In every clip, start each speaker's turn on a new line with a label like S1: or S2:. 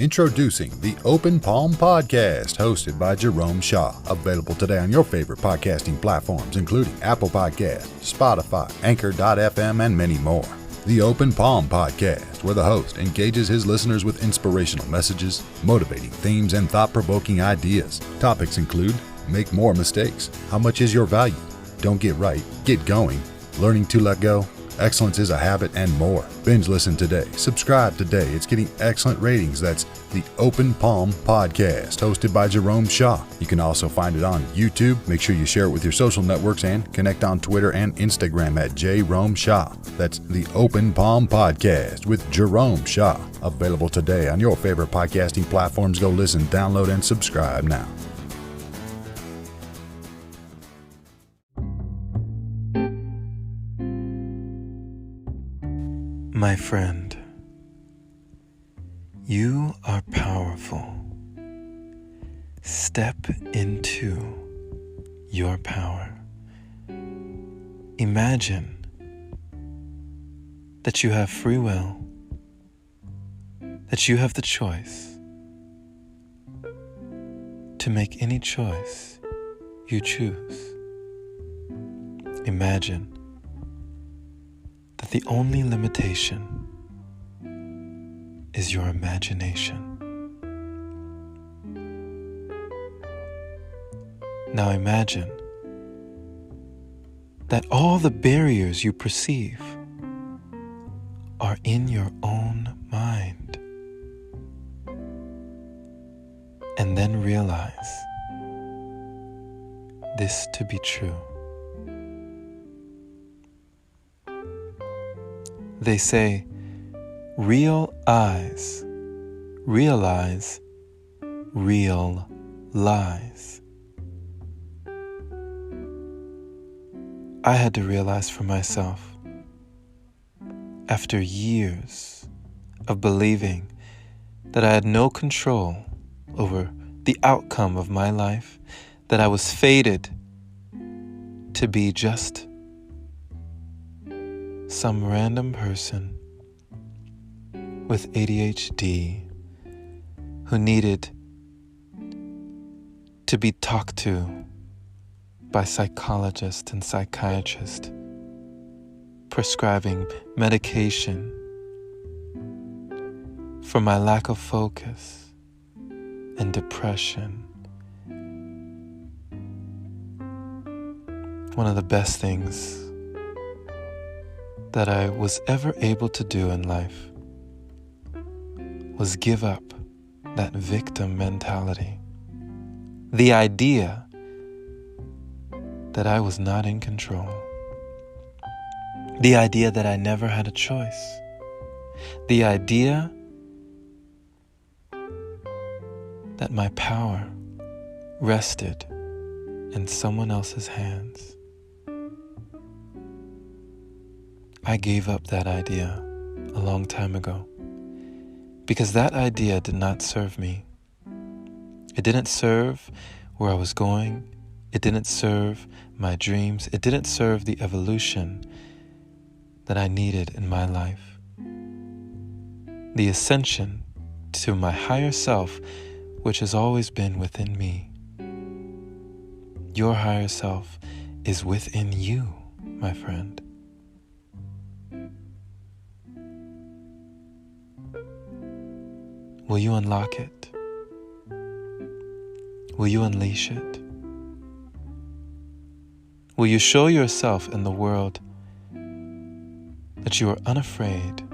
S1: Introducing the Open Palm Podcast, hosted by Jerome Shaw. Available today on your favorite podcasting platforms, including Apple Podcasts, Spotify, Anchor.fm, and many more. The Open Palm Podcast, where the host engages his listeners with inspirational messages, motivating themes, and thought-provoking ideas. Topics include: make more mistakes, how much is your value, don't get right, get going, learning to let go, excellence is a habit, and more. Binge listen today. Subscribe today. It's getting excellent ratings. That's the Open Palm Podcast, hosted by Jerome Shaw. You can also find it on YouTube. Make sure you share it with your social networks and connect on Twitter and Instagram at Jerome Shaw. That's the Open Palm Podcast with Jerome Shaw. Available today on your favorite podcasting platforms. Go listen, download, and subscribe now.
S2: My friend, you are powerful. Step into your power. Imagine that you have free will, that you have the choice to make any choice you choose. Imagine that the only limitation is your imagination. Now imagine that all the barriers you perceive are in your own mind. And then realize this to be true. They say, real eyes realize real lies. I had to realize for myself, after years of believing that I had no control over the outcome of my life, that I was fated to be just some random person with ADHD who needed to be talked to by psychologists and psychiatrists, prescribing medication for my lack of focus and depression. One of the best things that I was ever able to do in life was give up that victim mentality. The idea that I was not in control. The idea that I never had a choice. The idea that my power rested in someone else's hands. I gave up that idea a long time ago because that idea did not serve me. It didn't serve where I was going. It didn't serve my dreams. It didn't serve the evolution that I needed in my life. The ascension to my higher self, which has always been within me. Your higher self is within you, my friend. Will you unlock it? Will you unleash it? Will you show yourself in the world that you are unafraid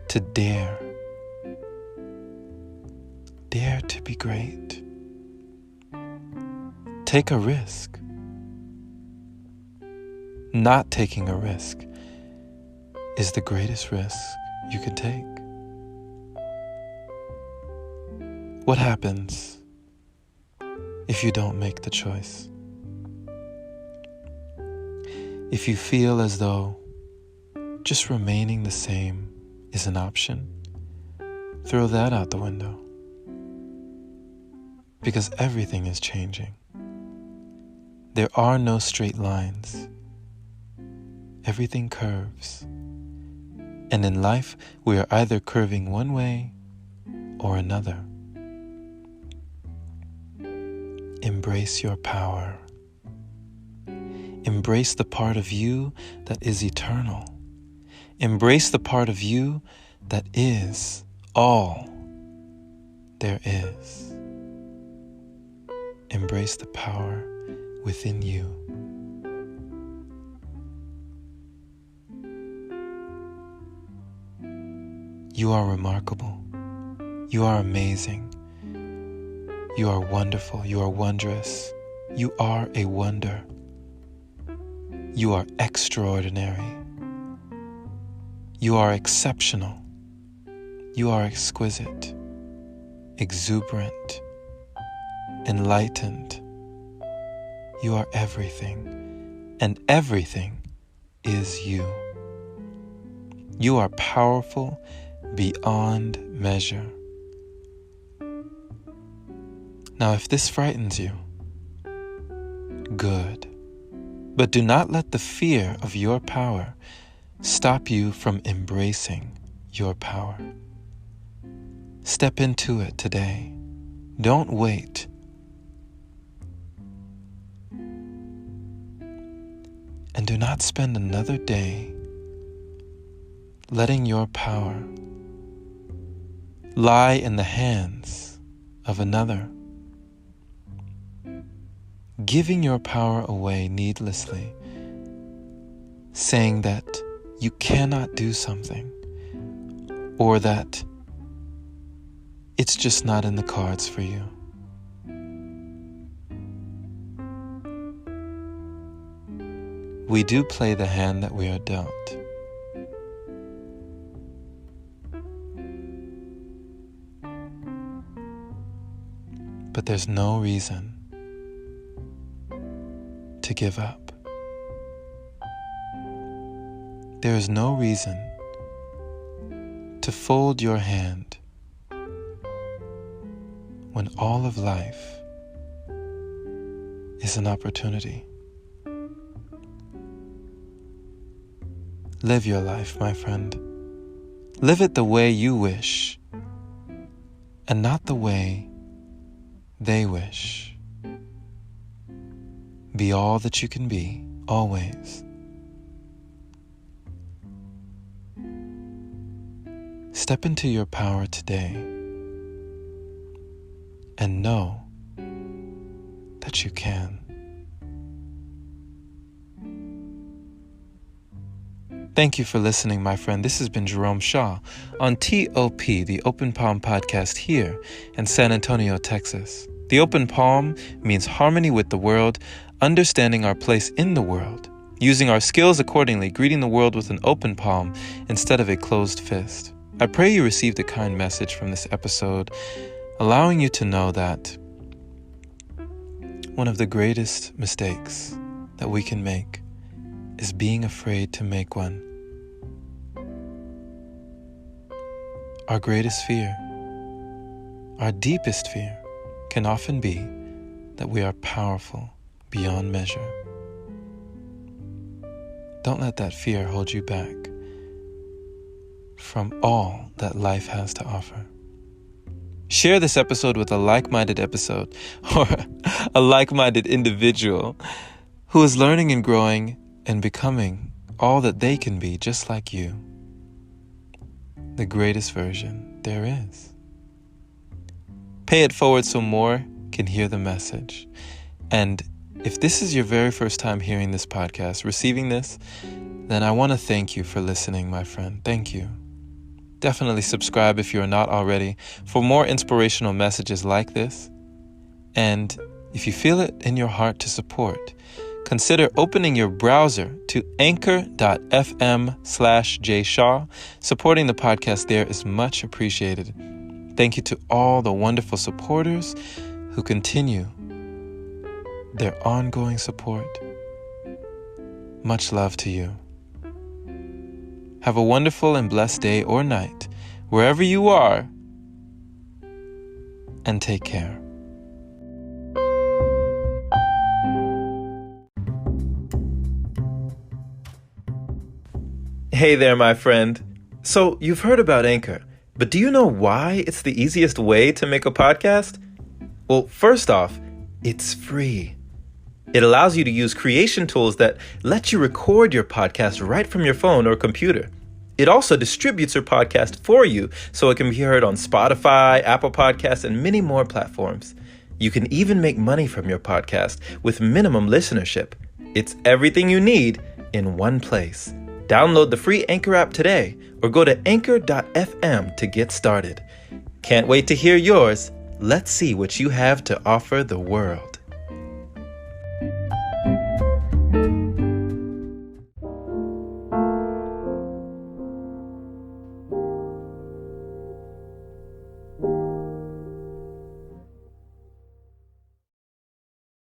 S2: to dare to be great? Take a risk. Not taking a risk is the greatest risk you can take. What happens if you don't make the choice? If you feel as though just remaining the same is an option, throw that out the window. Because everything is changing. There are no straight lines. Everything curves. And in life, we are either curving one way or another. Embrace your power. Embrace the part of you that is eternal. Embrace the part of you that is all there is. Embrace the power within you. You are remarkable. You are amazing. You are wonderful. You are wondrous. You are a wonder. You are extraordinary. You are exceptional. You are exquisite, exuberant, enlightened. You are everything, and everything is you. You are powerful beyond measure. Now, if this frightens you, good. But do not let the fear of your power stop you from embracing your power. Step into it today. Don't wait. And do not spend another day letting your power lie in the hands of another. Giving your power away needlessly, saying that you cannot do something, or that it's just not in the cards for you. We do play the hand that we are dealt. But there's no reason to give up. There is no reason to fold your hand when all of life is an opportunity. Live your life, my friend. Live it the way you wish, and not the way they wish. Be all that you can be, always. Step into your power today and know that you can. Thank you for listening, my friend. This has been Jerome Shaw on TOP, the Open Palm Podcast here in San Antonio, Texas. The open palm means harmony with the world, understanding our place in the world, using our skills accordingly, greeting the world with an open palm instead of a closed fist. I pray you received a kind message from this episode, allowing you to know that one of the greatest mistakes that we can make is being afraid to make one. Our greatest fear, our deepest fear, can often be that we are powerful beyond measure. Don't let that fear hold you back from all that life has to offer. Share this episode with a like-minded episode or a like-minded individual who is learning and growing and becoming all that they can be, just like you. The greatest version there is. Pay it forward so more can hear the message. And if this is your very first time hearing this podcast, receiving this, then I want to thank you for listening, my friend. Thank you. Definitely subscribe if you are not already for more inspirational messages like this. And if you feel it in your heart to support, consider opening your browser to anchor.fm/jshaw. Supporting the podcast there is much appreciated. Thank you to all the wonderful supporters who continue their ongoing support. Much love to you. Have a wonderful and blessed day or night, wherever you are, and take care. Hey there, my friend. So, you've heard about Anchor, but do you know why it's the easiest way to make a podcast? Well, first off, it's free. It allows you to use creation tools that let you record your podcast right from your phone or computer. It also distributes your podcast for you so it can be heard on Spotify, Apple Podcasts, and many more platforms. You can even make money from your podcast with minimum listenership. It's everything you need in one place. Download the free Anchor app today or go to anchor.fm to get started. Can't wait to hear yours. Let's see what you have to offer the world.